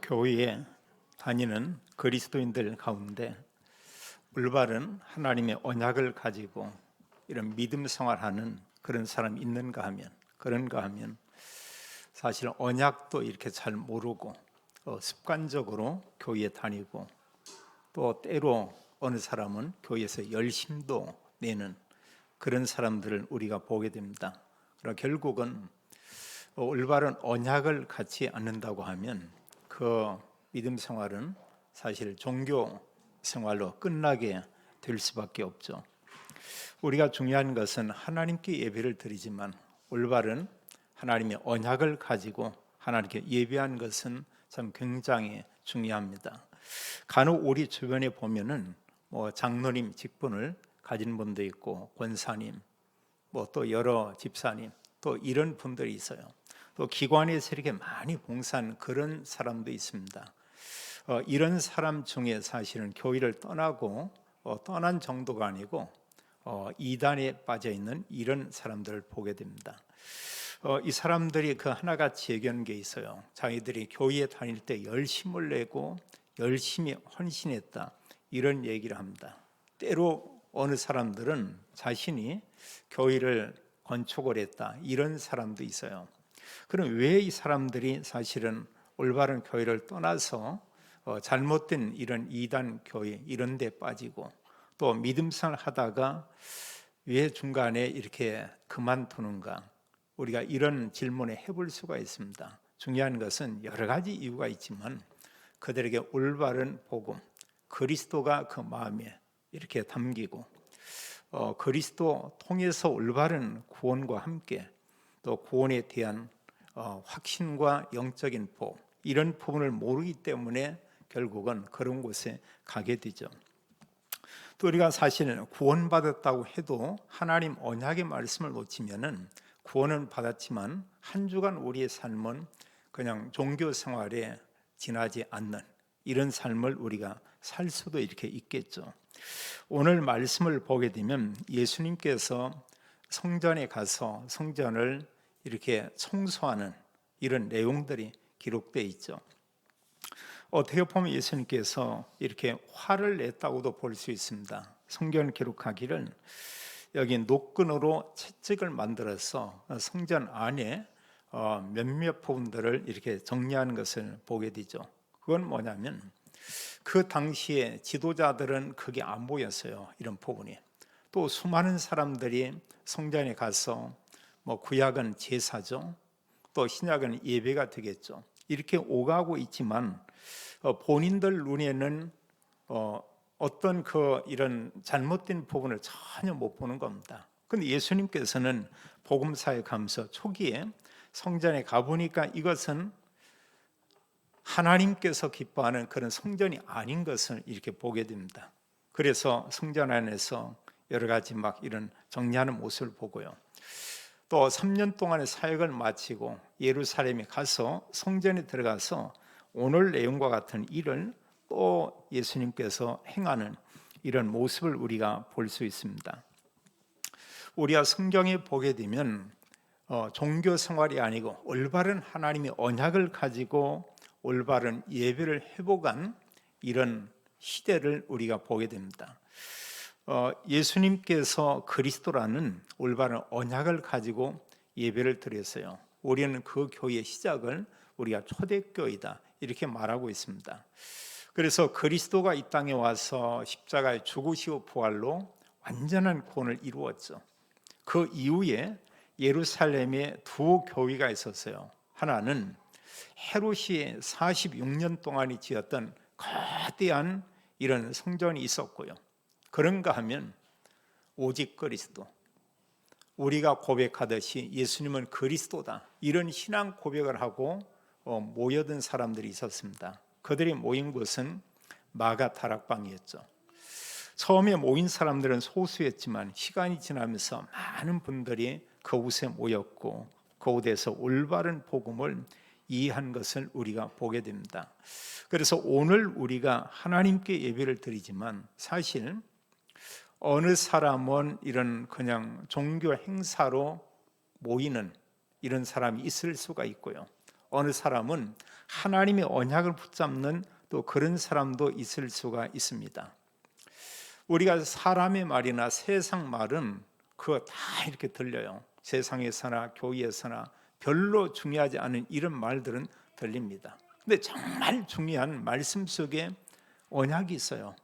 교회에 다니는 그리스도인들 가운데 올바른 하나님의 언약을 가지고 이런 믿음 생활하는 그런 사람이 있는가 하면, 그런가 하면 사실 언약도 이렇게 잘 모르고 습관적으로 교회에 다니고, 또 때로 어느 사람은 교회에서 열심도 내는 그런 사람들을 우리가 보게 됩니다. 그러나 결국은 올바른 언약을 갖지 않는다고 하면 그 믿음 생활은 사실 종교 생활로 끝나게 될 수밖에 없죠. 우리가 중요한 것은 하나님께 예배를 드리지만 올바른 하나님의 언약을 가지고 하나님께 예배한 것은 참 굉장히 중요합니다. 간혹 우리 주변에 보면은 장로님 직분을 가진 분도 있고, 권사님, 또 여러 집사님, 또 이런 분들이 있어요. 또 기관에서 이렇게 많이 봉사한 그런 사람도 있습니다. 이런 사람 중에 사실은 교회를 떠나고 떠난 정도가 아니고 이단에 빠져 있는 이런 사람들을 보게 됩니다. 이 사람들이 그 하나같이 얘기하는 게 있어요. 자기들이 교회에 다닐 때 열심을 내고 열심히 헌신했다, 이런 얘기를 합니다. 때로 어느 사람들은 자신이 교회를 건축을 했다, 이런 사람도 있어요. 그럼 왜 이 사람들이 사실은 올바른 교회를 떠나서 잘못된 이런 이단 교회 이런 데 빠지고 또 믿음생활 하다가 왜 중간에 이렇게 그만두는가, 우리가 이런 질문에 해볼 수가 있습니다. 중요한 것은 여러 가지 이유가 있지만 그들에게 올바른 복음, 그리스도가 그 마음에 이렇게 담기고 그리스도 통해서 올바른 구원과 함께 또 구원에 대한 확신과 영적인 복, 이런 부분을 모르기 때문에 결국은 그런 곳에 가게 되죠. 또 우리가 사실은 구원받았다고 해도 하나님 언약의 말씀을 놓치면은 구원은 받았지만 한 주간 우리의 삶은 그냥 종교 생활에 지나지 않는 이런 삶을 우리가 살 수도 이렇게 있겠죠. 오늘 말씀을 보게 되면 예수님께서 성전에 가서 성전을 이렇게 청소하는 이런 내용들이 기록되어 있죠. 어떻게 보면 예수님께서 이렇게 화를 냈다고도 볼 수 있습니다. 성경 기록하기를 여기 노끈으로 채찍을 만들어서 성전 안에 몇몇 부분들을 이렇게 정리하는 것을 보게 되죠. 그건 뭐냐면 그 당시에 지도자들은 그게 안 보였어요, 이런 부분이. 또 수많은 사람들이 성전에 가서 구약은 제사죠, 또 신약은 예배가 되겠죠, 이렇게 오가고 있지만 본인들 눈에는 어떤 이런 잘못된 부분을 전혀 못 보는 겁니다. 근데 예수님께서는 복음사에 가면서 초기에 성전에 가보니까 이것은 하나님께서 기뻐하는 그런 성전이 아닌 것을 이렇게 보게 됩니다. 그래서 성전 안에서 여러 가지 이런 정리하는 모습을 보고요. 또 3년 동안의 사역을 마치고 예루살렘에 가서 성전에 들어가서 오늘 내용과 같은 일을 또 예수님께서 행하는 이런 모습을 우리가 볼 수 있습니다. 우리가 성경에 보게 되면 종교 생활이 아니고 올바른 하나님의 언약을 가지고 올바른 예배를 회복한 이런 시대를 우리가 보게 됩니다. 예수님께서 그리스도라는 올바른 언약을 가지고 예배를 드렸어요. 우리는 그 교회의 시작을 우리가 초대교회다, 이렇게 말하고 있습니다. 그래서 그리스도가 이 땅에 와서 십자가에 죽으시고 부활로 완전한 구원을 이루었죠. 그 이후에 예루살렘에 두 교회가 있었어요. 하나는 헤롯이 46년 동안이 지었던 거대한 이런 성전이 있었고요. 그런가 하면 오직 그리스도, 우리가 고백하듯이 예수님은 그리스도다, 이런 신앙 고백을 하고 모여든 사람들이 있었습니다. 그들이 모인 곳은 마가 다락방이었죠. 처음에 모인 사람들은 소수였지만 시간이 지나면서 많은 분들이 그곳에 모였고 그곳에서 올바른 복음을 이해한 것을 우리가 보게 됩니다. 그래서 오늘 우리가 하나님께 예배를 드리지만 사실 어느 사람은 이런 그냥 종교 행사로 모이는 이런 사람이 있을 수가 있고요. 어느 사람은 하나님의 언약을 붙잡는 또 그런 사람도 있을 수가 있습니다. 우리가 사람의 말이나 세상 말은 그거 다 이렇게 들려요. 세상에서나 교회에서나 별로 중요하지 않은 이런 말들은 들립니다. 근데 정말 중요한 말씀 속에 언약이 있어요.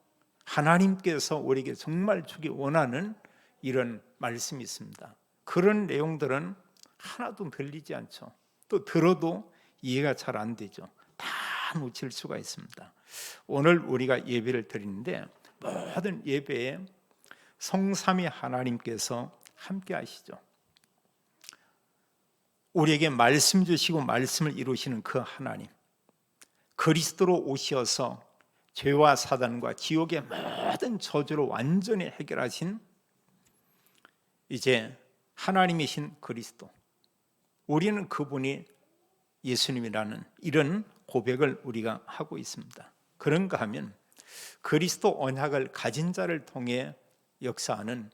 하나님께서 우리에게 정말 주기 원하는 이런 말씀이 있습니다. 그런 내용들은 하나도 들리지 않죠. 또 들어도 이해가 잘 안 되죠. 다 놓칠 수가 있습니다. 오늘 우리가 예배를 드리는데 모든 예배에 성삼위 하나님께서 함께 하시죠. 우리에게 말씀 주시고 말씀을 이루시는 그 하나님, 그리스도로 오셔서 죄와 사단과 지옥의 모든 저주를 완전히 해결하신 이제 하나님이신 그리스도, 우리는 그분이 예수님이라는 이런 고백을 우리가 하고 있습니다. 그런가 하면 그리스도 언약을 가진 자를 통해 역사하는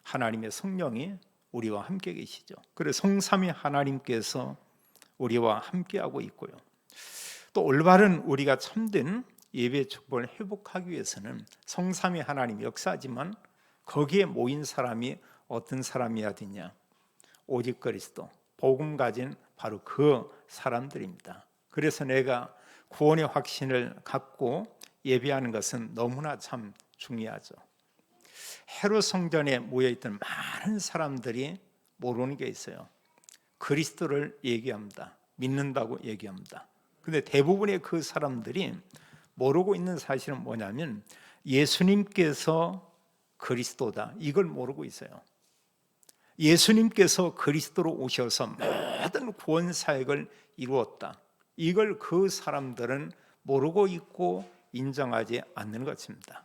하나님의 성령이 우리와 함께 계시죠. 그래서 성삼위 하나님께서 우리와 함께하고 있고요. 또 올바른 우리가 참된 예배 축복을 회복하기 위해서는 성삼위 하나님 역사지만 거기에 모인 사람이 어떤 사람이어야 되냐? 오직 그리스도, 복음 가진 바로 그 사람들입니다. 그래서 내가 구원의 확신을 갖고 예배하는 것은 너무나 참 중요하죠. 헤롯 성전에 모여있던 많은 사람들이 모르는 게 있어요. 그리스도를 얘기합니다. 믿는다고 얘기합니다. 근데 대부분의 그 사람들이 모르고 있는 사실은 뭐냐면 예수님께서 그리스도다, 이걸 모르고 있어요. 예수님께서 그리스도로 오셔서 모든 구원 사역을 이루었다, 이걸 그 사람들은 모르고 있고 인정하지 않는 것입니다.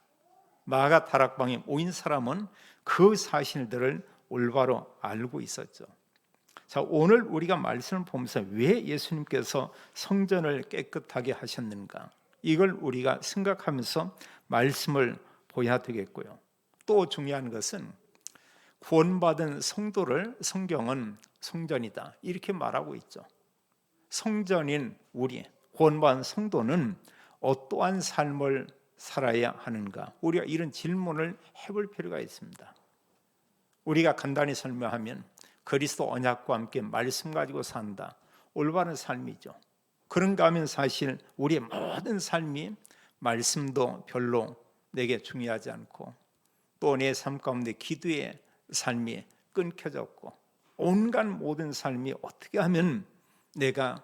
마가 다락방에 모인 사람은 그 사실들을 올바로 알고 있었죠. 자, 오늘 우리가 말씀을 보면서 왜 예수님께서 성전을 깨끗하게 하셨는가, 이걸 우리가 생각하면서 말씀을 보야 되겠고요. 또 중요한 것은 구원받은 성도를 성경은 성전이다, 이렇게 말하고 있죠. 성전인 우리 구원받은 성도는 어떠한 삶을 살아야 하는가, 우리가 이런 질문을 해볼 필요가 있습니다. 우리가 간단히 설명하면 그리스도 언약과 함께 말씀 가지고 산다, 올바른 삶이죠. 그런가 하면 사실 우리의 모든 삶이 말씀도 별로 내게 중요하지 않고 또 내 삶 가운데 기도의 삶이 끊겨졌고 온갖 모든 삶이 어떻게 하면 내가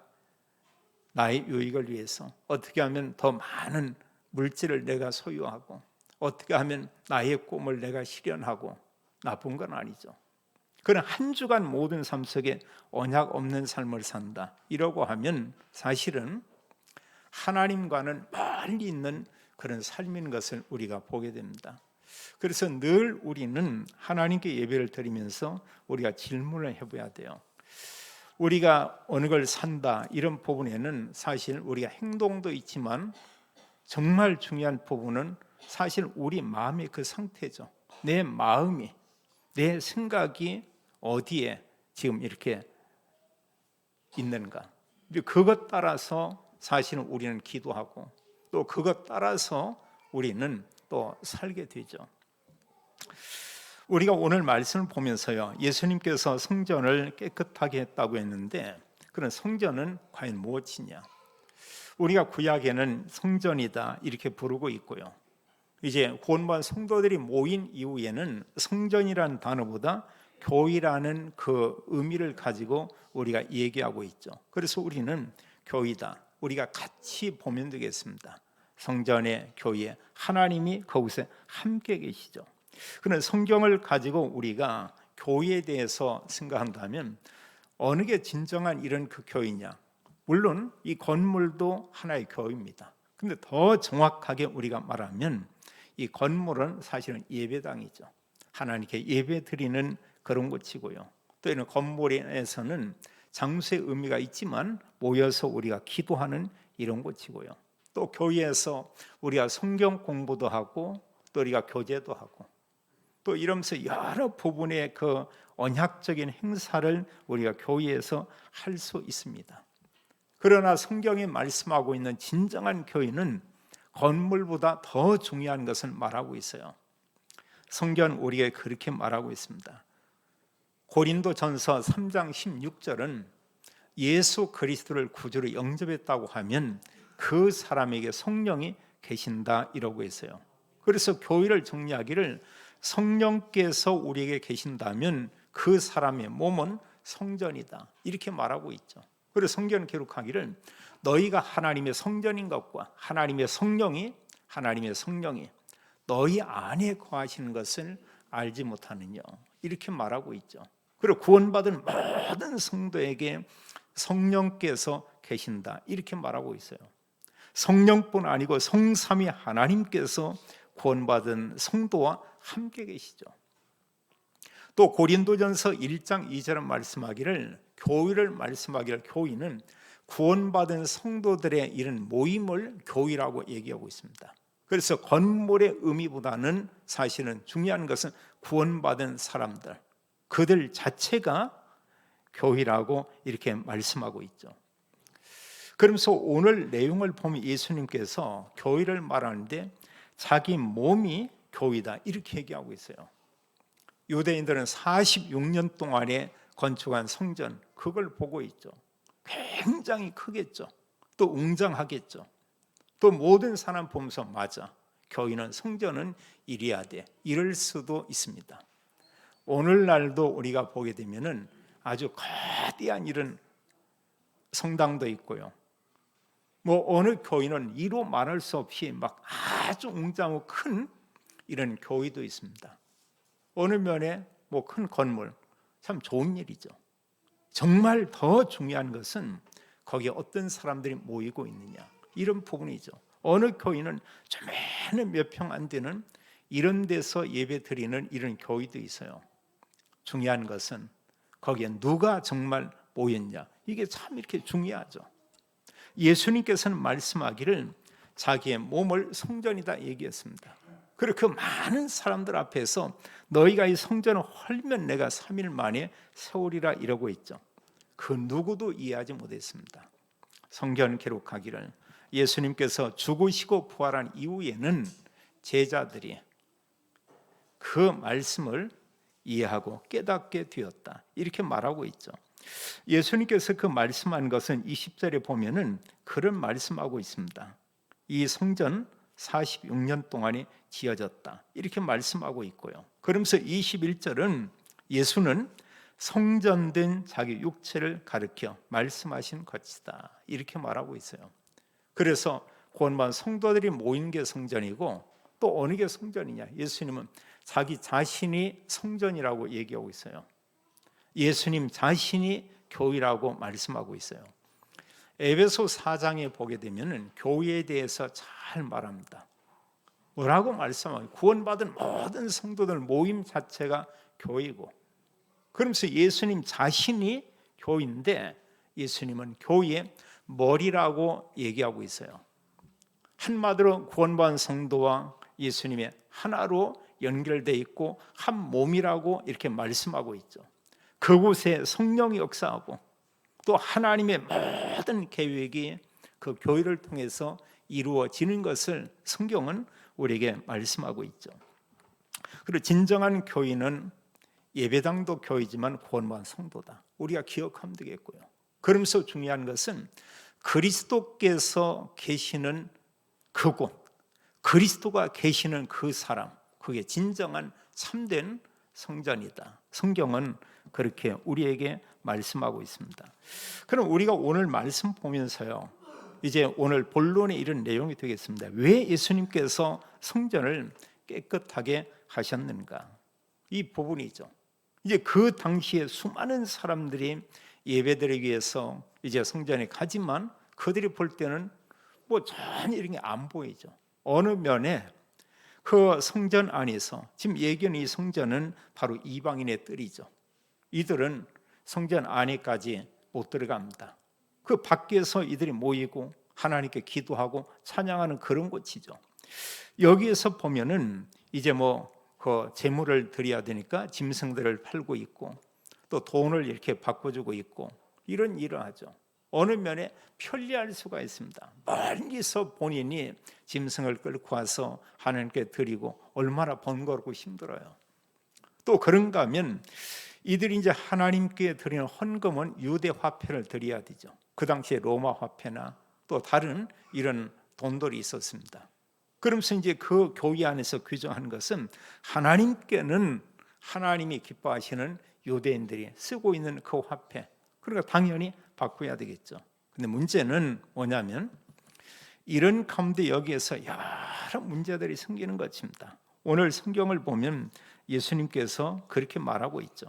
나의 유익을 위해서, 어떻게 하면 더 많은 물질을 내가 소유하고, 어떻게 하면 나의 꿈을 내가 실현하고, 나쁜 건 아니죠. 그런 한 주간 모든 삶 속에 언약 없는 삶을 산다, 이러고 하면 사실은 하나님과는 멀리 있는 그런 삶인 것을 우리가 보게 됩니다. 그래서 늘 우리는 하나님께 예배를 드리면서 우리가 질문을 해봐야 돼요. 우리가 어느 걸 산다, 이런 부분에는 사실 우리가 행동도 있지만 정말 중요한 부분은 사실 우리 마음의 그 상태죠. 내 마음이, 내 생각이 어디에 지금 이렇게 있는가, 그것 따라서 사실은 우리는 기도하고 또 그것 따라서 우리는 또 살게 되죠. 우리가 오늘 말씀을 보면서요, 예수님께서 성전을 깨끗하게 했다고 했는데 그런 성전은 과연 무엇이냐? 우리가 구약에는 성전이다 이렇게 부르고 있고요. 이제 구원받은 성도들이 모인 이후에는 성전이라는 단어보다 교회라는 그 의미를 가지고 우리가 얘기하고 있죠. 그래서 우리는 교회다, 우리가 같이 보면 되겠습니다. 성전의 교회, 하나님이 거기서 함께 계시죠. 그런 성경을 가지고 우리가 교회에 대해서 생각한다면 어느 게 진정한 이런 그 교회냐? 물론 이 건물도 하나의 교회입니다. 근데 더 정확하게 우리가 말하면 이 건물은 사실은 예배당이죠. 하나님께 예배 드리는 그런 곳이고요. 또 이런 건물에서는 장소의 의미가 있지만 모여서 우리가 기도하는 이런 곳이고요. 또 교회에서 우리가 성경 공부도 하고 또 우리가 교제도 하고 또 이러면서 여러 부분의 그 언약적인 행사를 우리가 교회에서 할 수 있습니다. 그러나 성경이 말씀하고 있는 진정한 교회는 건물보다 더 중요한 것을 말하고 있어요. 성경은 우리에게 그렇게 말하고 있습니다. 고린도전서 3장 16절은 예수 그리스도를 구주로 영접했다고 하면 그 사람에게 성령이 계신다 이러고 있어요. 그래서 교회를 정리하기를 성령께서 우리에게 계신다면 그 사람의 몸은 성전이다 이렇게 말하고 있죠. 그래서 성경은 기록하기를 너희가 하나님의 성전인 것과 하나님의 성령이 너희 안에 거하시는 것을 알지 못하느냐 이렇게 말하고 있죠. 그리고 구원받은 모든 성도에게 성령께서 계신다 이렇게 말하고 있어요. 성령뿐 아니고 성삼위 하나님께서 구원받은 성도와 함께 계시죠. 또 고린도전서 1장 2절은 말씀하기를 교회는 구원받은 성도들의 이런 모임을 교회라고 얘기하고 있습니다. 그래서 건물의 의미보다는 사실은 중요한 것은 구원받은 사람들, 그들 자체가 교회라고 이렇게 말씀하고 있죠. 그러면서 오늘 내용을 보면 예수님께서 교회를 말하는데 자기 몸이 교회다 이렇게 얘기하고 있어요. 유대인들은 46년 동안에 건축한 성전 그걸 보고 있죠. 굉장히 크겠죠. 또 웅장하겠죠. 또 모든 사람 보면서 맞아, 교회는 성전은 이래야 돼 이럴 수도 있습니다. 오늘날도 우리가 보게 되면은 아주 거대한 이런 성당도 있고요. 어느 교회는 이로 말할 수 없이 막 아주 웅장하고 큰 이런 교회도 있습니다. 어느 면에 큰 건물 참 좋은 일이죠. 정말 더 중요한 것은 거기에 어떤 사람들이 모이고 있느냐 이런 부분이죠. 어느 교회는 조그마한 몇 평 안 되는 이런 데서 예배 드리는 이런 교회도 있어요. 중요한 것은 거기에 누가 정말 모였냐 이게 참 이렇게 중요하죠. 예수님께서는 말씀하기를 자기의 몸을 성전이다 얘기했습니다. 그리고 그 많은 사람들 앞에서 너희가 이 성전을 헐면 내가 3일 만에 세우리라 이러고 있죠. 그 누구도 이해하지 못했습니다. 성경은 기록하기를 예수님께서 죽으시고 부활한 이후에는 제자들이 그 말씀을 이해하고 깨닫게 되었다 이렇게 말하고 있죠. 예수님께서 그 말씀한 것은 20절에 보면은 그런 말씀하고 있습니다. 이 성전 46년 동안에 지어졌다 이렇게 말씀하고 있고요. 그러면서 21절은 예수는 성전된 자기 육체를 가리켜 말씀하신 것이다 이렇게 말하고 있어요. 그래서 구원받은 성도들이 모인 게 성전이고 또 어느 게 성전이냐, 예수님은 자기 자신이 성전이라고 얘기하고 있어요. 예수님 자신이 교회라고 말씀하고 있어요. 에베소 4장에 보게 되면 교회에 대해서 잘 말합니다. 뭐라고 말씀하고 구원받은 모든 성도들 모임 자체가 교회고, 그러면서 예수님 자신이 교회인데 예수님은 교회의 머리라고 얘기하고 있어요. 한마디로 구원받은 성도와 예수님의 하나로 연결되어 있고 한 몸이라고 이렇게 말씀하고 있죠. 그곳에 성령이 역사하고 또 하나님의 모든 계획이 그 교회를 통해서 이루어지는 것을 성경은 우리에게 말씀하고 있죠. 그리고 진정한 교회는 예배당도 교회지만 구원받은 성도다, 우리가 기억하면 되겠고요. 그러면서 중요한 것은 그리스도께서 계시는 그곳, 그리스도가 계시는 그 사람, 그게 진정한 참된 성전이다. 성경은 그렇게 우리에게 말씀하고 있습니다. 그럼 우리가 오늘 말씀 보면서요, 이제 오늘 본론에 이런 내용이 되겠습니다. 왜 예수님께서 성전을 깨끗하게 하셨는가? 이 부분이죠. 이제 그 당시에 수많은 사람들이 예배드리기 위해서 이제 성전에 가지만 그들이 볼 때는 전혀 이런 게 안 보이죠. 어느 면에 그 성전 안에서 지금 얘기하는 이 성전은 바로 이방인의 뜰이죠. 이들은 성전 안에까지 못 들어갑니다. 그 밖에서 이들이 모이고 하나님께 기도하고 찬양하는 그런 곳이죠. 여기에서 보면은 이제 그 제물을 드려야 되니까 짐승들을 팔고 있고 또 돈을 이렇게 바꿔주고 있고 이런 일을 하죠. 어느 면에 편리할 수가 있습니다. 멀리서 본인이 짐승을 끌고 와서 하나님께 드리고 얼마나 번거롭고 힘들어요. 또 그런가 하면 이들이 이제 하나님께 드리는 헌금은 유대 화폐를 드려야 되죠. 그 당시에 로마 화폐나 또 다른 이런 돈들이 있었습니다. 그러면서 이제 그 교회 안에서 규정한 것은 하나님께는 하나님이 기뻐하시는 유대인들이 쓰고 있는 그 화폐, 그러니까 당연히 바꿔야 되겠죠. 근데 문제는 뭐냐면 이런 가운데 여기에서 여러 문제들이 생기는 것입니다. 오늘 성경을 보면 예수님께서 그렇게 말하고 있죠.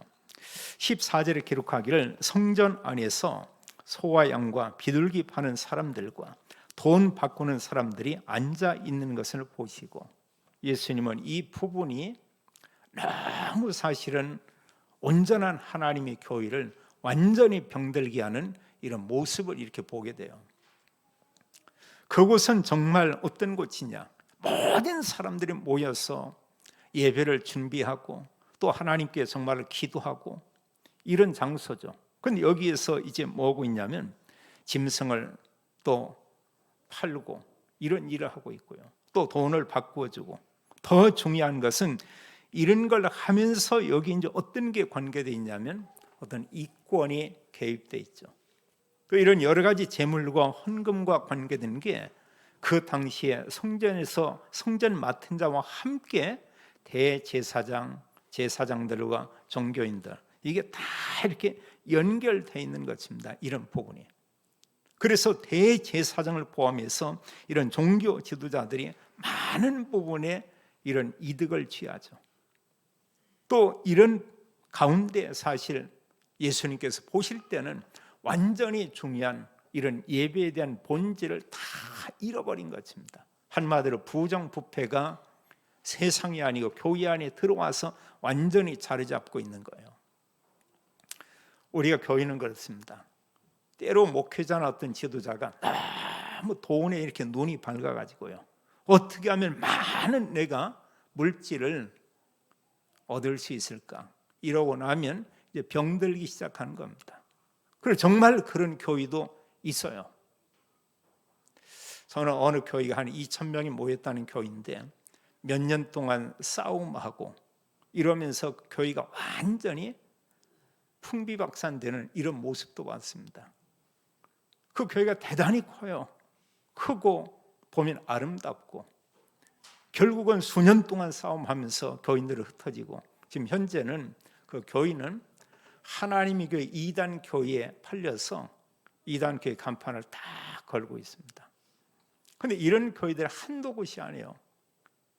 14절에 기록하기를 성전 안에서 소와 양과 비둘기 파는 사람들과 돈 바꾸는 사람들이 앉아 있는 것을 보시고, 예수님은 이 부분이 너무 사실은 온전한 하나님의 교회를 완전히 병들게 하는 이런 모습을 이렇게 보게 돼요. 그곳은 정말 어떤 곳이냐? 모든 사람들이 모여서 예배를 준비하고 또 하나님께 정말 기도하고 이런 장소죠. 그런데 여기에서 이제 뭐하고 있냐면 짐승을 또 팔고 이런 일을 하고 있고요. 또 돈을 바꾸어주고, 더 중요한 것은 이런 걸 하면서 여기 이제 어떤 게 관계되어 있냐면 어떤 이권이 개입되어 있죠. 또 이런 여러 가지 재물과 헌금과 관계된 게 그 당시에 성전에서 성전 맡은 자와 함께 대제사장, 제사장들과 종교인들, 이게 다 이렇게 연결되어 있는 것입니다. 이런 부분이. 그래서 대제사장을 포함해서 이런 종교 지도자들이 많은 부분에 이런 이득을 취하죠. 또 이런 가운데 사실 예수님께서 보실 때는 완전히 중요한 이런 예배에 대한 본질을 다 잃어버린 것입니다. 한마디로 부정부패가 세상이 아니고 교회 안에 들어와서 완전히 자리 잡고 있는 거예요. 우리가 교회는 그렇습니다. 때로 목회자나 어떤 지도자가 너무 돈에 이렇게 눈이 밝아가지고요, 어떻게 하면 많은 내가 물질을 얻을 수 있을까, 이러고 나면 이제 병들기 시작하는 겁니다. 그리고 정말 그런 교회도 있어요. 저는 어느 교회가 한 2,000명이 모였다는 교회인데 몇 년 동안 싸움하고 이러면서 교회가 완전히 풍비박산되는 이런 모습도 봤습니다. 그 교회가 대단히 커요. 크고 보면 아름답고, 결국은 수년 동안 싸움하면서 교인들이 흩어지고, 지금 현재는 그 교인은 하나님의 교회 이단 교회에 팔려서 이단 교회 간판을 다 걸고 있습니다. 그런데 이런 교회들 한두 곳이 아니에요.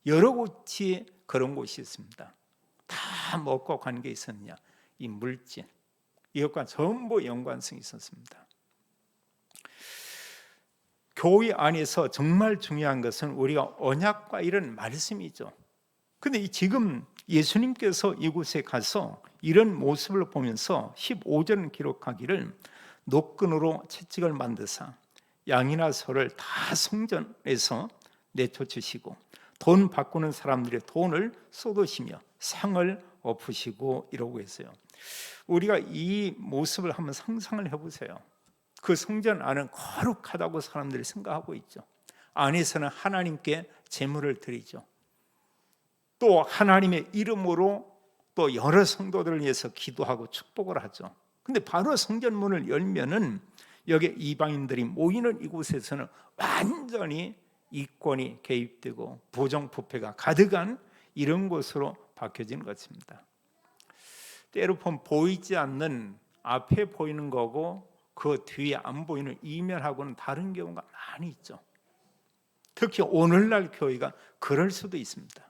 여러 곳이 그런 곳이 있습니다. 다 뭐과 관계 있었냐? 이 물질, 이것과 전부 연관성이 있었습니다. 교회 안에서 정말 중요한 것은 우리가 언약과 이런 말씀이죠. 그런데 지금 예수님께서 이곳에 가서 이런 모습을 보면서 15절은 기록하기를 노끈으로 채찍을 만드사 양이나 소를 다 성전에서 내쫓으시고 돈 바꾸는 사람들의 돈을 쏟으시며 상을 엎으시고 이러고 있어요. 우리가 이 모습을 한번 상상을 해보세요. 그 성전 안은 거룩하다고 사람들이 생각하고 있죠. 안에서는 하나님께 제물을 드리죠. 또 하나님의 이름으로 또 여러 성도들을 위해서 기도하고 축복을 하죠. 근데 바로 성전문을 열면은 여기 이방인들이 모이는 이곳에서는 완전히 이권이 개입되고 부정부패가 가득한 이런 곳으로 바뀌어진 것입니다. 때로 보면 보이지 않는, 앞에 보이는 거고 그 뒤에 안 보이는 이면하고는 다른 경우가 많이 있죠. 특히 오늘날 교회가 그럴 수도 있습니다.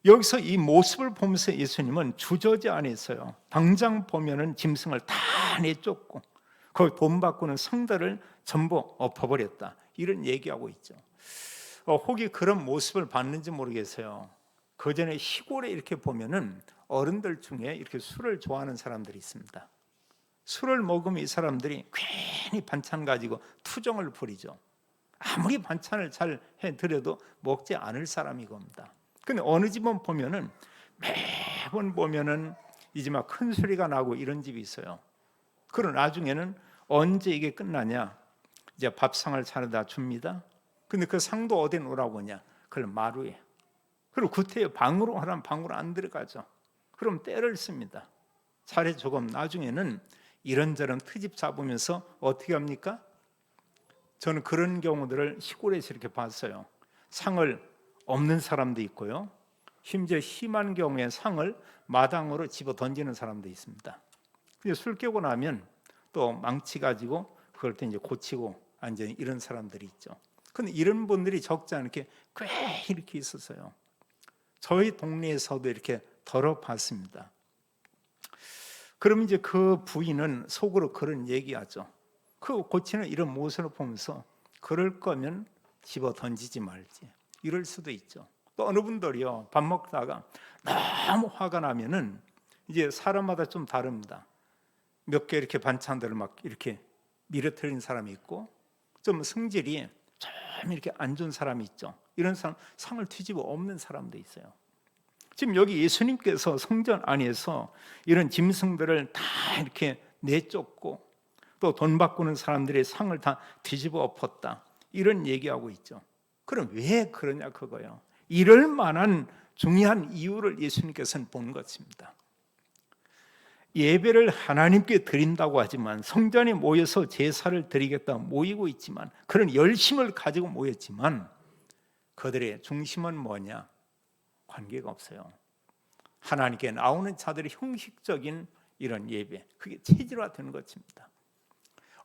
여기서 이 모습을 보면서 예수님은 주저지 안에서요, 당장 보면은 짐승을 다 내쫓고 거기 돈 바꾸는 성들을 전부 엎어버렸다, 이런 얘기하고 있죠. 혹이 그런 모습을 봤는지 모르겠어요. 그 전에 시골에 이렇게 보면은 어른들 중에 이렇게 술을 좋아하는 사람들이 있습니다. 술을 먹으면 이 사람들이 괜히 반찬 가지고 투정을 부리죠. 아무리 반찬을 잘 해드려도 먹지 않을 사람이 겁니다. 근데 어느 집은 보면은 매번 보면은 이제 막 큰 소리가 나고 이런 집이 있어요. 그리고 나중에는 언제 이게 끝나냐? 이제 밥상을 차려다 줍니다. 근데 그 상도 어디에 놓으라고 하냐? 그걸 마루에. 그리고 구태여 방으로 하라면 방으로 안 들어가죠. 그럼 때를 씁니다. 차례 조금 나중에는 이런저런 트집 잡으면서 어떻게 합니까? 저는 그런 경우들을 시골에서 이렇게 봤어요. 상을 없는 사람도 있고요. 심지어 심한 경우에 상을 마당으로 집어 던지는 사람도 있습니다. 근데 술 깨고 나면 또 망치 가지고 그걸 또 이제 고치고 앉는 이런 사람들이 있죠. 근데 이런 분들이 적지 않게 꽤 이렇게 있었어요. 저희 동네에서도 이렇게 덜어봤습니다. 그러면 이제 그 부인은 속으로 그런 얘기하죠. 그 고치는 이런 모습을 보면서 그럴 거면 집어 던지지 말지. 이럴 수도 있죠. 또 어느 분들이요, 밥 먹다가 너무 화가 나면은 이제 사람마다 좀 다릅니다. 몇 개 이렇게 반찬들을 막 이렇게 밀어뜨리는 사람이 있고, 좀 성질이 좀 이렇게 안 좋은 사람이 있죠. 이런 사람 상을 뒤집어 엎는 사람도 있어요. 지금 여기 예수님께서 성전 안에서 이런 짐승들을 다 이렇게 내쫓고 또 돈 바꾸는 사람들의 상을 다 뒤집어 엎었다, 이런 얘기하고 있죠. 그럼 왜 그러냐 그거예요. 이럴 만한 중요한 이유를 예수님께서는 본 것입니다. 예배를 하나님께 드린다고 하지만, 성전에 모여서 제사를 드리겠다 모이고 있지만, 그런 열심을 가지고 모였지만 그들의 중심은 뭐냐? 관계가 없어요. 하나님께 나오는 자들의 형식적인 이런 예배, 그게 체질화되는 것입니다.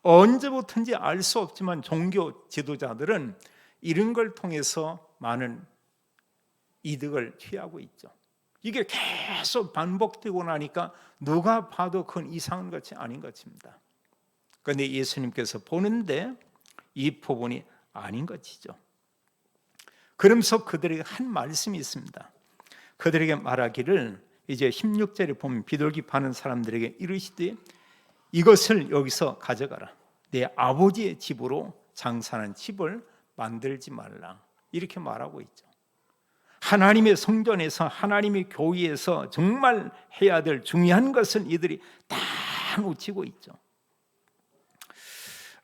언제부터인지 알 수 없지만 종교 지도자들은 이런 걸 통해서 많은 이득을 취하고 있죠. 이게 계속 반복되고 나니까 누가 봐도 그건 이상한 것이 아닌 것입니다. 그런데 예수님께서 보는데 이 부분이 아닌 것이죠. 그러면서 그들에게 한 말씀이 있습니다. 그들에게 말하기를, 이제 16절에 보면 비둘기 파는 사람들에게 이르시되 이것을 여기서 가져가라. 내 아버지의 집으로 장사하는 집을 만들지 말라. 이렇게 말하고 있죠. 하나님의 성전에서, 하나님의 교회에서 정말 해야 될 중요한 것은 이들이 다 놓치고 있죠.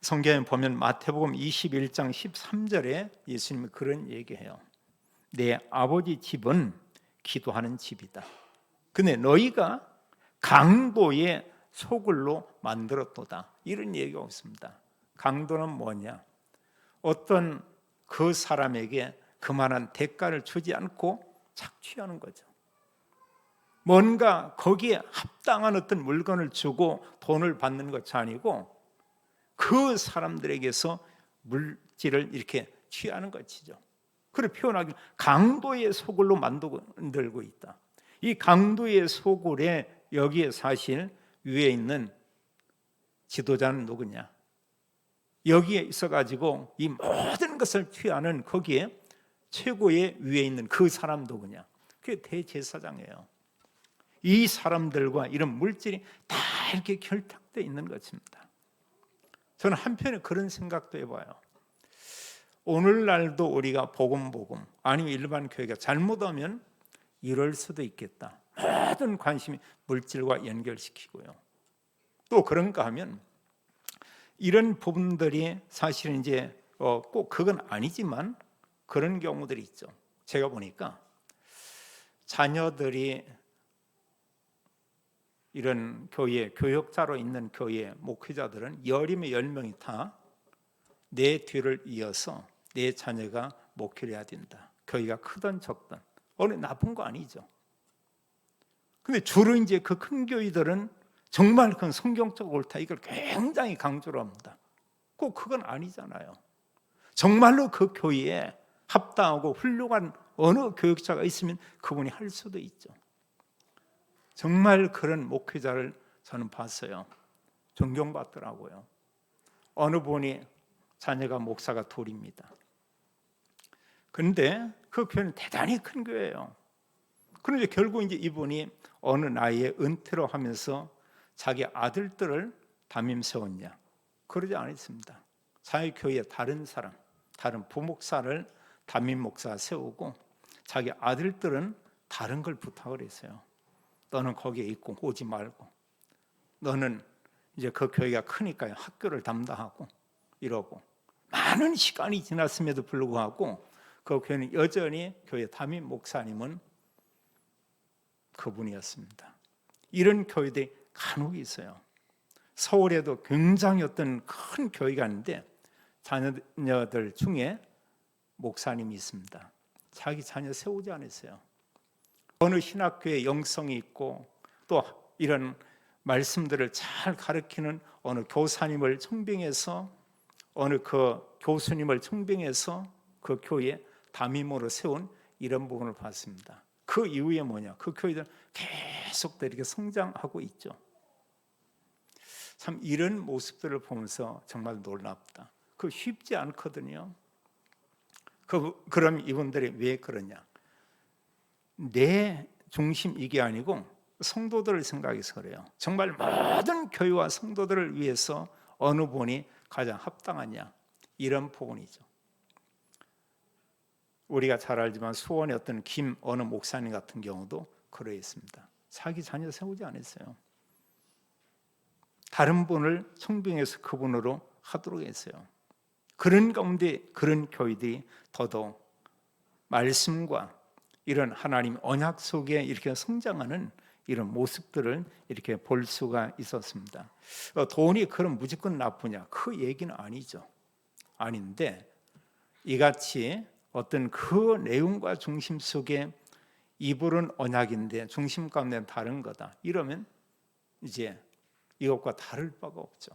성경에 보면 마태복음 21장 13절에 예수님이 그런 얘기해요. 내 아버지 집은 기도하는 집이다. 근데 너희가 강도의 소굴로 만들었도다. 이런 얘기가 있습니다. 강도는 뭐냐? 어떤 그 사람에게 그만한 대가를 주지 않고 착취하는 거죠. 뭔가 거기에 합당한 어떤 물건을 주고 돈을 받는 것이 아니고 그 사람들에게서 물질을 이렇게 취하는 것이죠. 그걸 표현하기, 강도의 소굴로 만들고 있다. 이 강도의 소굴에 여기에 사실 위에 있는 지도자는 누구냐? 여기에 있어가지고 이 모든 것을 취하는 거기에 최고의 위에 있는 그 사람 누구냐? 그게 대제사장이에요. 이 사람들과 이런 물질이 다 이렇게 결탁되어 있는 것입니다. 저는 한편에 그런 생각도 해봐요. 오늘날도 우리가 복음 아니면 일반 교회가 잘못하면 이럴 수도 있겠다. 모든 관심이 물질과 연결시키고요. 또 그런가 하면 이런 부분들이 사실은 이제 꼭 그건 아니지만 그런 경우들이 있죠. 제가 보니까 자녀들이 이런 교회 교역자로 있는 교회 목회자들은 열이면 10명이 다 내 뒤를 이어서 내 자녀가 목회를 해야 된다. 교회가 크든 적든 어느 나쁜 거 아니죠. 근데 주로 이제 그 큰 교회들은 정말 그 성경적 옳다, 이걸 굉장히 강조를 합니다. 꼭 그건 아니잖아요. 정말로 그 교회에 합당하고 훌륭한 어느 교육자가 있으면 그분이 할 수도 있죠. 정말 그런 목회자를 저는 봤어요. 존경받더라고요. 어느 분이 자녀가 목사가 둘입니다. 그런데 그 교회는 대단히 큰 교회예요. 그런데 결국 이제 이분이 어느 나이에 은퇴를 하면서 자기 아들들을 담임 세웠냐? 그러지 않았습니다. 자기 교회에 다른 사람, 다른 부목사를 담임 목사 세우고 자기 아들들은 다른 걸 부탁을 했어요. 너는 거기에 있고 오지 말고, 너는 이제 그 교회가 크니까요, 학교를 담당하고 이러고 많은 시간이 지났음에도 불구하고 그 교회는 여전히 교회 담임 목사님은 그분이었습니다. 이런 교회들이 간혹 있어요. 서울에도 굉장히 어떤 큰 교회가 있는데 자녀들 중에 목사님이 있습니다. 자기 자녀 세우지 않았어요. 어느 신학교에 영성이 있고 또 이런 말씀들을 잘 가르치는 어느 교사님을 청빙해서 어느 그 교수님을 청빙해서 그 교회에 담임으로 세운 이런 부분을 봤습니다. 그 이후에 뭐냐? 그 교회들 계속 이렇게 성장하고 있죠. 참 이런 모습들을 보면서 정말 놀랍다. 그 쉽지 않거든요. 그럼 이분들이 왜 그러냐? 내 중심 이게 아니고 성도들을 생각해서 그래요. 정말 모든 교회와 성도들을 위해서 어느 분이 가장 합당하냐? 이런 부분이죠. 우리가 잘 알지만 수원의 어떤 김 어느 목사님 같은 경우도 그러했습니다. 자기 자녀 세우지 않았어요. 다른 분을 청빙해서 그분으로 하도록 했어요. 그런 가운데 그런 교회들이 더더욱 말씀과 이런 하나님 언약 속에 이렇게 성장하는 이런 모습들을 이렇게 볼 수가 있었습니다. 돈이 그럼 무조건 나쁘냐? 그 얘기는 아니죠. 아닌데 이같이 어떤 그 내용과 중심 속에 이불은 언약인데 중심 가운데는 다른 거다. 이러면 이제 이것과 다를 바가 없죠.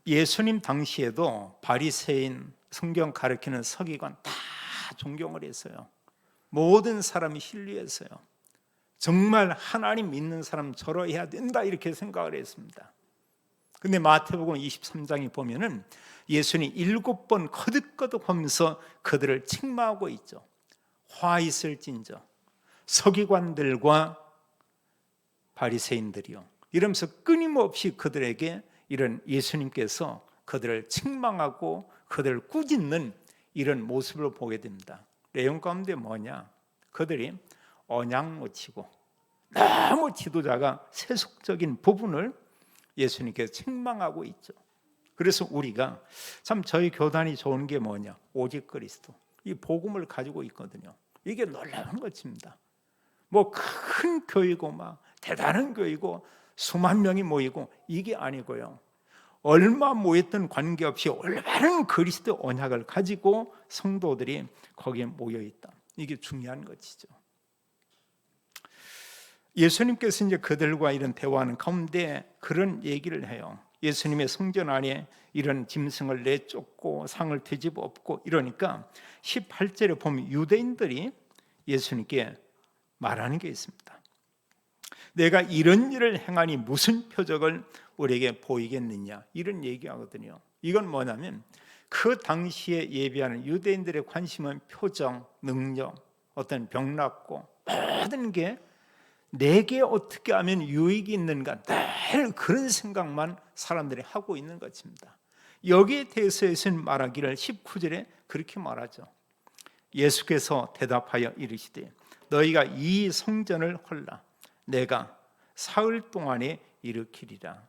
예수님 당시에도 바리새인, 성경 가르치는 서기관 다 존경을 했어요. 모든 사람이 신뢰했어요. 정말 하나님 믿는 사람 저러해야 된다 이렇게 생각을 했습니다. 근데 마태복음 23장에 보면은 예수님이 7번 거듭거듭 하면서 그들을 책망하고 있죠. 화 있을진저 서기관들과 바리새인들이요. 이러면서 끊임없이 그들에게 이런 예수님께서 그들을 책망하고 그들을 꾸짖는 이런 모습을 보게 됩니다. 내용 가운데 뭐냐? 그들이 언약 못 지고 너무 지도자가 세속적인 부분을 예수님께서 책망하고 있죠. 그래서 우리가 참 저희 교단이 좋은 게 뭐냐? 오직 그리스도. 이 복음을 가지고 있거든요. 이게 놀라운 것입니다. 뭐 큰 교회고 막 대단한 교회고 수만 명이 모이고 이게 아니고요. 얼마 모였던 관계없이 올바른 그리스도 언약을 가지고 성도들이 거기에 모여 있다. 이게 중요한 것이죠. 예수님께서 이제 그들과 이런 대화하는 가운데 그런 얘기를 해요. 예수님의 성전 안에 이런 짐승을 내쫓고 상을 뒤집어 엎고 이러니까 18절에 보면 유대인들이 예수님께 말하는 게 있습니다. 내가 이런 일을 행하니 무슨 표적을 우리에게 보이겠느냐 이런 얘기하거든요. 이건 뭐냐면 그 당시에 예비하는 유대인들의 관심은 표정, 능력, 어떤 병 낫고 모든 게 내게 어떻게 하면 유익이 있는가 늘 그런 생각만 사람들이 하고 있는 것입니다. 여기에 대해서 예수님 말하기를 19절에 그렇게 말하죠. 예수께서 대답하여 이르시되 너희가 이 성전을 헐라 내가 사흘 동안에 일으키리라.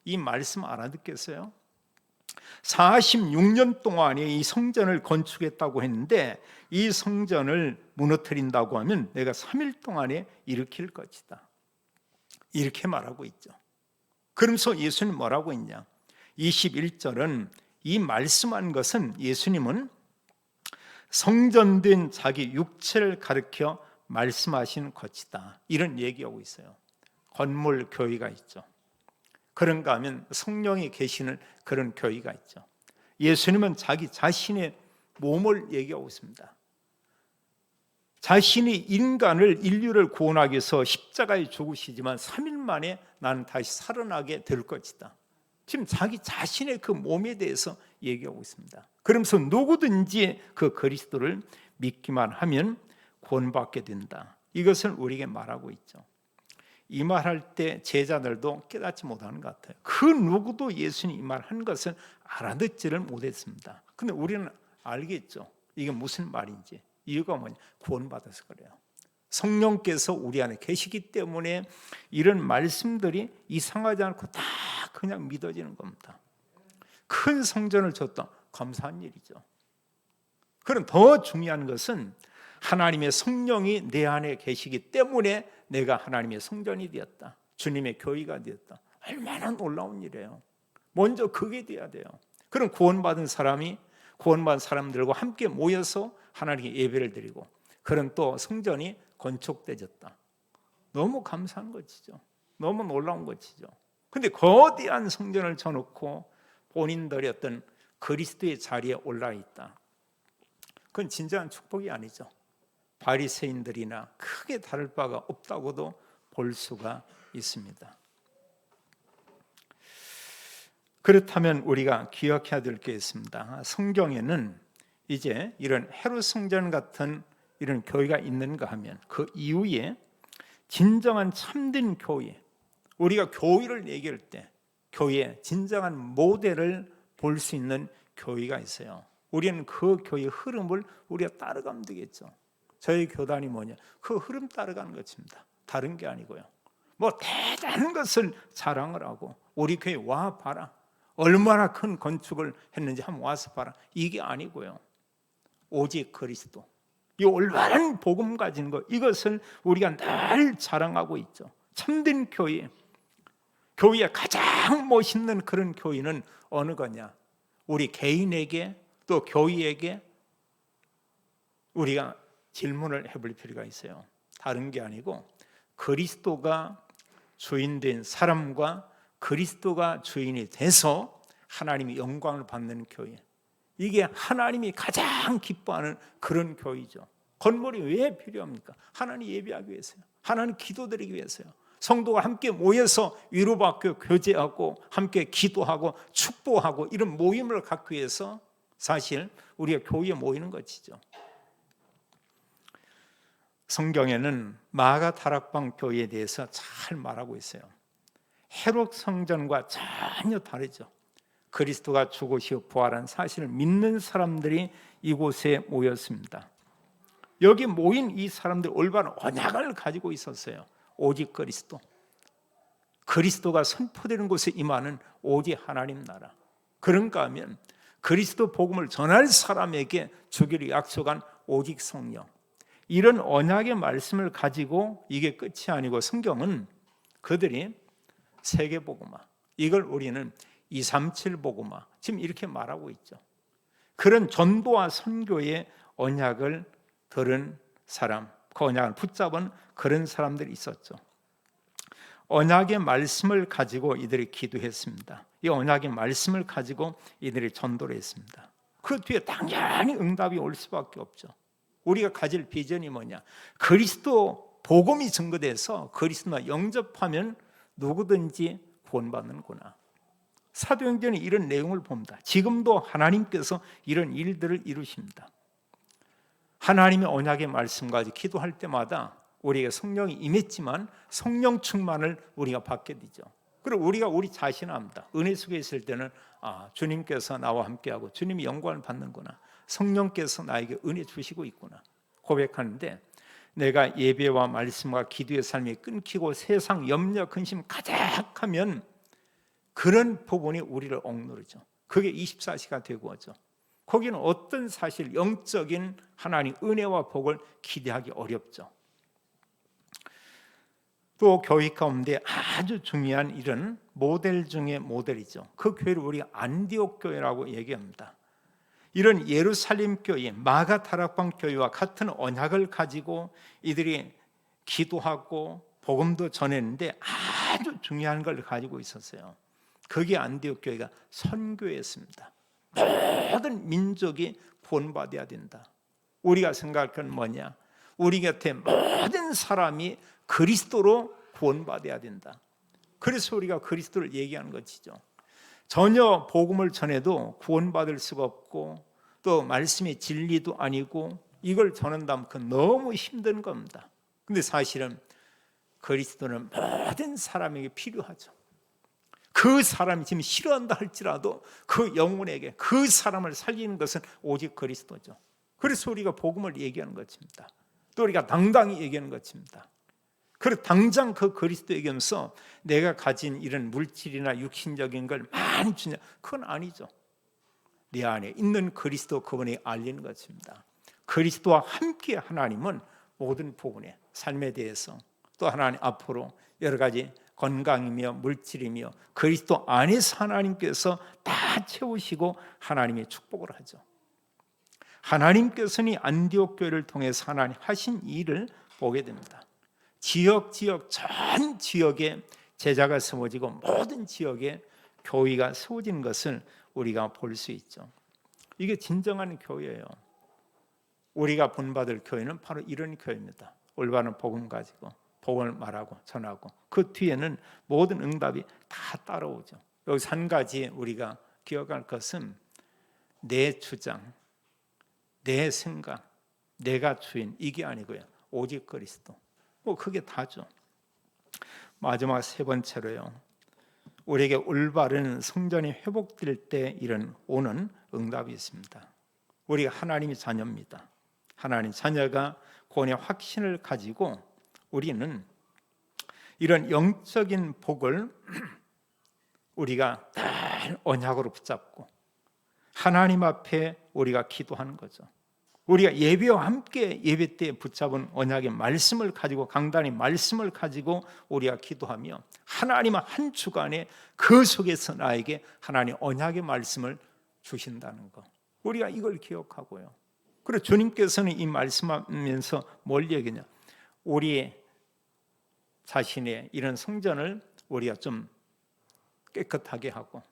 이 말씀 알아듣겠어요? 46년 동안에 이 성전을 건축했다고 했는데 이 성전을 무너뜨린다고 하면 내가 3일 동안에 일으킬 것이다. 이렇게 말하고 있죠. 그러면서 예수님 뭐라고 했냐? 21절은 이 말씀한 것은 예수님은 성전된 자기 육체를 가리켜 말씀하신 것이다. 이런 얘기하고 있어요. 건물 교회가 있죠. 그런가 하면 성령이 계시는 그런 교회가 있죠. 예수님은 자기 자신의 몸을 얘기하고 있습니다. 자신이 인류를 구원하기 위해서 십자가에 죽으시지만 3일 만에 나는 다시 살아나게 될 것이다. 지금 자기 자신의 그 몸에 대해서 얘기하고 있습니다. 그러면서 누구든지 그 그리스도를 믿기만 하면 구원받게 된다. 이것을 우리에게 말하고 있죠. 이 말할 때 제자들도 깨닫지 못하는 것 같아요. 그 누구도 예수님이 이 말한 것을 알아듣지를 못했습니다. 근데 우리는 알겠죠. 이게 무슨 말인지. 이유가 뭐냐? 구원받아서 그래요. 성령께서 우리 안에 계시기 때문에 이런 말씀들이 이상하지 않고 다 그냥 믿어지는 겁니다. 큰 성전을 줬다. 감사한 일이죠. 그럼 더 중요한 것은 하나님의 성령이 내 안에 계시기 때문에 내가 하나님의 성전이 되었다. 주님의 교회가 되었다. 얼마나 놀라운 일이에요. 먼저 그게 돼야 돼요. 그럼 구원받은 사람들과 함께 모여서 하나님께 예배를 드리고, 그럼 또 성전이 건축되졌다. 너무 감사한 것이죠. 너무 놀라운 것이죠. 근데 거대한 성전을 쳐놓고 본인들이 어떤 그리스도의 자리에 올라 있다. 그건 진정한 축복이 아니죠. 바리새인들이나 크게 다를 바가 없다고도 볼 수가 있습니다. 그렇다면 우리가 기억해야 될 게 있습니다. 성경에는 이제 이런 헤롯 성전 같은 이런 교회가 있는가 하면 그 이후에 진정한 참된 교회, 우리가 교회를 얘기할 때 교회의 진정한 모델을 볼 수 있는 교회가 있어요. 우리는 그 교회의 흐름을 우리가 따라가면 되겠죠. 저희 교단이 뭐냐? 그 흐름 따라가는 것입니다. 다른 게 아니고요. 뭐 대단한 것을 자랑을 하고 우리 교회 와 봐라. 얼마나 큰 건축을 했는지 한번 와서 봐라. 이게 아니고요. 오직 그리스도. 이 올바른 복음 가진 것, 이것을 우리가 늘 자랑하고 있죠. 참된 교회, 교회의 가장 멋있는 그런 교회는 어느 거냐? 우리 개인에게 또 교회에게 우리가 질문을 해볼 필요가 있어요. 다른 게 아니고 그리스도가 주인된 사람과 그리스도가 주인이 돼서 하나님이 영광을 받는 교회, 이게 하나님이 가장 기뻐하는 그런 교회죠. 건물이 왜 필요합니까? 하나님 예배하기 위해서요. 하나님 기도드리기 위해서요. 성도가 함께 모여서 위로받고 교제하고 함께 기도하고 축복하고 이런 모임을 갖기 위해서 사실 우리가 교회에 모이는 것이죠. 성경에는 마가 다락방 교회에 대해서 잘 말하고 있어요. 헤롯 성전과 전혀 다르죠. 그리스도가 죽으시고 부활한 사실을 믿는 사람들이 이곳에 모였습니다. 여기 모인 이 사람들 올바른 언약을 가지고 있었어요. 오직 그리스도. 그리스도가 선포되는 곳에 임하는 오직 하나님 나라. 그런가 하면 그리스도 복음을 전할 사람에게 주기를 약속한 오직 성령. 이런 언약의 말씀을 가지고 이게 끝이 아니고 성경은 그들이 세계복음화, 이걸 우리는 237 복음화, 지금 이렇게 말하고 있죠. 그런 전도와 선교의 언약을 들은 사람, 그 언약을 붙잡은 그런 사람들이 있었죠. 언약의 말씀을 가지고 이들이 기도했습니다. 이 언약의 말씀을 가지고 이들이 전도를 했습니다. 그 뒤에 당연히 응답이 올 수밖에 없죠. 우리가 가질 비전이 뭐냐? 그리스도 복음이 증거돼서 그리스도와 영접하면 누구든지 구원받는구나. 사도행전이 이런 내용을 봅니다. 지금도 하나님께서 이런 일들을 이루십니다. 하나님의 언약의 말씀까지 기도할 때마다 우리에게 성령이 임했지만 성령 충만을 우리가 받게 되죠. 그리고 우리가 우리 자신을 압니다. 은혜 속에 있을 때는 주님께서 나와 함께하고 주님이 영광을 받는구나. 성령께서 나에게 은혜 주시고 있구나 고백하는데, 내가 예배와 말씀과 기도의 삶이 끊기고 세상 염려 근심 가득하면 그런 부분이 우리를 억누르죠. 그게 24시가 되고 하죠. 거기는 어떤 사실 영적인 하나님 은혜와 복을 기대하기 어렵죠. 또 교회 가운데 아주 중요한 이런 모델 중에 모델이죠. 그 교회를 우리가 안디옥 교회라고 얘기합니다. 이런 예루살렘 교회, 마가 다락방 교회와 같은 언약을 가지고 이들이 기도하고 복음도 전했는데 아주 중요한 걸 가지고 있었어요. 그게 안디옥 교회가 선교였습니다. 모든 민족이 구원받아야 된다. 우리가 생각할 건 뭐냐? 우리 곁에 모든 사람이 그리스도로 구원받아야 된다. 그래서 우리가 그리스도를 얘기하는 것이죠. 전혀 복음을 전해도 구원받을 수가 없고 또 말씀의 진리도 아니고 이걸 전한다면 그건 너무 힘든 겁니다. 근데 사실은 그리스도는 모든 사람에게 필요하죠. 그 사람이 지금 싫어한다 할지라도 그 영혼에게 그 사람을 살리는 것은 오직 그리스도죠. 그래서 우리가 복음을 얘기하는 것입니다. 또 우리가 당당히 얘기하는 것입니다. 그리고 당장 그 그리스도 얘기하면서 내가 가진 이런 물질이나 육신적인 걸 많이 주냐, 그건 아니죠. 내 안에 있는 그리스도 그분이 알리는 것입니다. 그리스도와 함께 하나님은 모든 부분에 삶에 대해서 또 하나님 앞으로 여러 가지 건강이며 물질이며 그리스도 안에서 하나님께서 다 채우시고 하나님의 축복을 하죠. 하나님께서는 안디옥 교회를 통해서 하나님 하신 일을 보게 됩니다. 지역 전 지역에 제자가 세워지고 모든 지역에 교회가 세워지는 것을 우리가 볼 수 있죠. 이게 진정한 교회예요. 우리가 본받을 교회는 바로 이런 교회입니다. 올바른 복음 가지고 복음을 말하고 전하고 그 뒤에는 모든 응답이 다 따라오죠. 여기서 한 가지 우리가 기억할 것은 내 주장, 내 생각, 내가 주인 이게 아니고요. 오직 그리스도. 그게 다죠. 마지막 세 번째로요. 우리에게 올바른 성전이 회복될 때 이런 오는 응답이 있습니다. 우리가 하나님의 자녀입니다. 하나님 자녀가 구원의 확신을 가지고 우리는 이런 영적인 복을 우리가 늘 언약으로 붙잡고 하나님 앞에 우리가 기도하는 거죠. 우리가 예배와 함께 예배 때 붙잡은 언약의 말씀을 가지고 강단의 말씀을 가지고 우리가 기도하며 하나님 한 주간에 그 속에서 나에게 하나님 언약의 말씀을 주신다는 것, 우리가 이걸 기억하고요. 그리고 주님께서는 이 말씀하면서 뭘 얘기냐, 우리의 자신의 이런 성전을 우리가 좀 깨끗하게 하고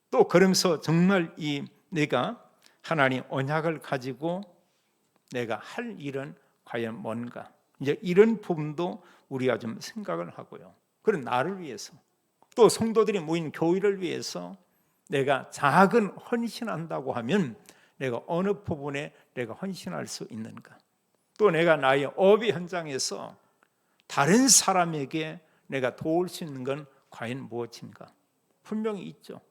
또 그러면서 정말 이 내가 하나님 언약을 가지고 내가 할 일은 과연 뭔가, 이제 이런 부분도 우리가 좀 생각을 하고요. 그런 나를 위해서 또 성도들이 모인 교회를 위해서 내가 작은 헌신한다고 하면 내가 어느 부분에 내가 헌신할 수 있는가, 또 내가 나의 업의 현장에서 다른 사람에게 내가 도울 수 있는 건 과연 무엇인가, 분명히 있죠.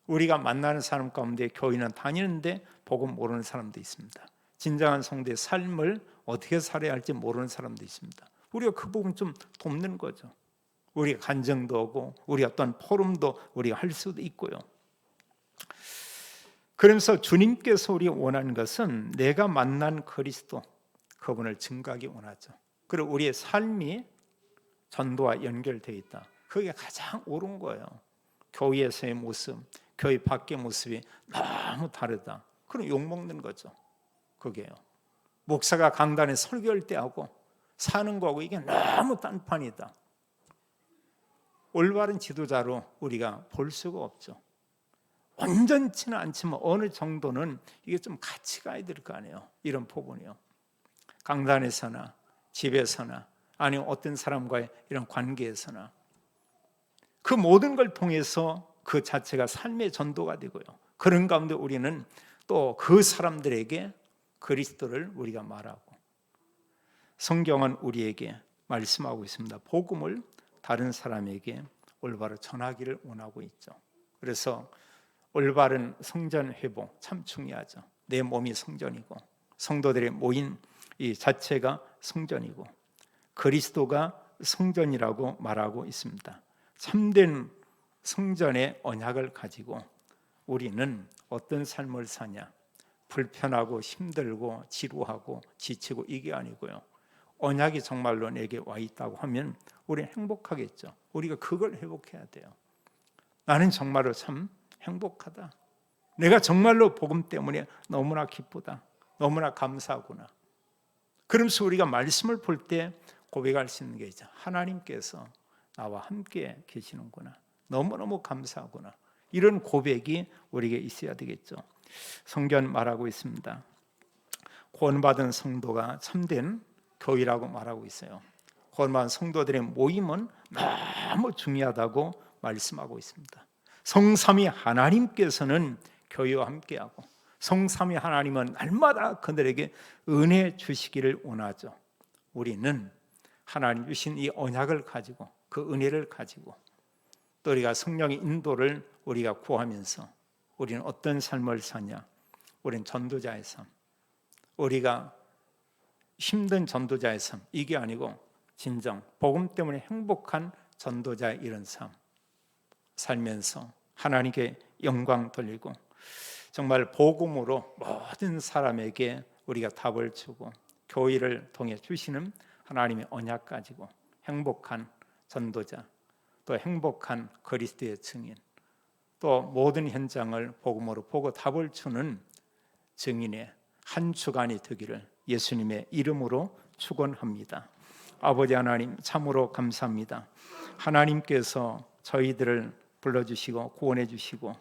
우리가 만나는 사람 가운데 교회는 다니는데 복음 모르는 사람도 있습니다. 진정한 성도의 삶을 어떻게 살아야 할지 모르는 사람도 있습니다. 우리가 그 부분 좀 돕는 거죠. 우리가 간증도 하고 우리가 어떤 포럼도 우리가 할 수도 있고요. 그러면서 주님께서 우리가 원하는 것은 내가 만난 그리스도 그분을 증거하기 원하죠. 그리고 우리의 삶이 전도와 연결되어 있다. 그게 가장 옳은 거예요. 교회에서의 모습, 교회 밖의 모습이 너무 다르다. 그럼 욕먹는 거죠. 그게요. 목사가 강단에 설교할 때 하고 사는 거하고 이게 너무 딴판이다. 올바른 지도자로 우리가 볼 수가 없죠. 완전치는 않지만 어느 정도는 이게 좀 같이 가야 될 거 아니에요. 이런 부분이요. 강단에서나 집에서나 아니면 어떤 사람과의 이런 관계에서나 그 모든 걸 통해서 그 자체가 삶의 전도가 되고요. 그런 가운데 우리는 또 그 사람들에게 그리스도를 우리가 말하고, 성경은 우리에게 말씀하고 있습니다. 복음을 다른 사람에게 올바로 전하기를 원하고 있죠. 그래서 올바른 성전 회복 참 중요하죠. 내 몸이 성전이고 성도들의 모인 이 자체가 성전이고 그리스도가 성전이라고 말하고 있습니다. 참된 성전의 언약을 가지고 우리는 어떤 삶을 사냐, 불편하고 힘들고 지루하고 지치고 이게 아니고요. 언약이 정말로 내게 와 있다고 하면 우리는 행복하겠죠. 우리가 그걸 회복해야 돼요. 나는 정말로 참 행복하다. 내가 정말로 복음 때문에 너무나 기쁘다. 너무나 감사하구나. 그러면서 우리가 말씀을 볼 때 고백할 수 있는 게 있죠. 하나님께서 나와 함께 계시는구나. 너무너무 감사하구나. 이런 고백이 우리에게 있어야 되겠죠. 성경 말하고 있습니다. 구원받은 성도가 참된 교회라고 말하고 있어요. 구원받은 성도들의 모임은 너무 중요하다고 말씀하고 있습니다. 성삼위 하나님께서는 교회와 함께하고 성삼위 하나님은 날마다 그들에게 은혜 주시기를 원하죠. 우리는 하나님 주신 이 언약을 가지고 그 은혜를 가지고 또 우리가 성령의 인도를 우리가 구하면서 우리는 어떤 삶을 사냐, 우리는 전도자의 삶, 우리가 힘든 전도자의 삶, 이게 아니고 진정 복음 때문에 행복한 전도자의 이런 삶 살면서 하나님께 영광 돌리고 정말 복음으로 모든 사람에게 우리가 답을 주고 교회를 통해 주시는 하나님의 언약 가지고 행복한 전도자, 또 행복한 그리스도의 증인, 또 모든 현장을 복음으로 보고 답을 주는 증인의 한 주간이 되기를 예수님의 이름으로 축원합니다. 아버지 하나님, 참으로 감사합니다. 하나님께서 저희들을 불러주시고 구원해 주시고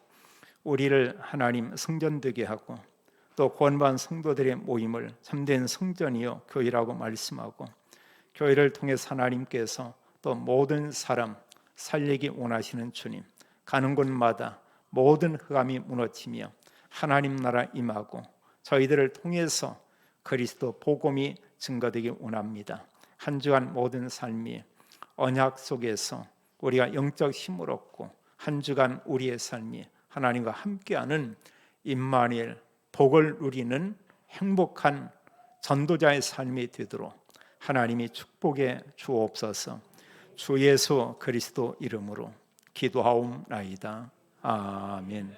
우리를 하나님 성전되게 하고 또 구원받은 성도들의 모임을 참된 성전이요 교회라고 말씀하고 교회를 통해서 하나님께서 또 모든 사람 살리기 원하시는 주님, 가는 곳마다 모든 흑암이 무너지며 하나님 나라 임하고 저희들을 통해서 그리스도 복음이 증거되기 원합니다. 한 주간 모든 삶이 언약 속에서 우리가 영적 힘을 얻고 한 주간 우리의 삶이 하나님과 함께하는 임마누엘 복을 누리는 행복한 전도자의 삶이 되도록 하나님이 축복해 주옵소서. 주 예수 그리스도 이름으로 기도하옵나이다. 아멘.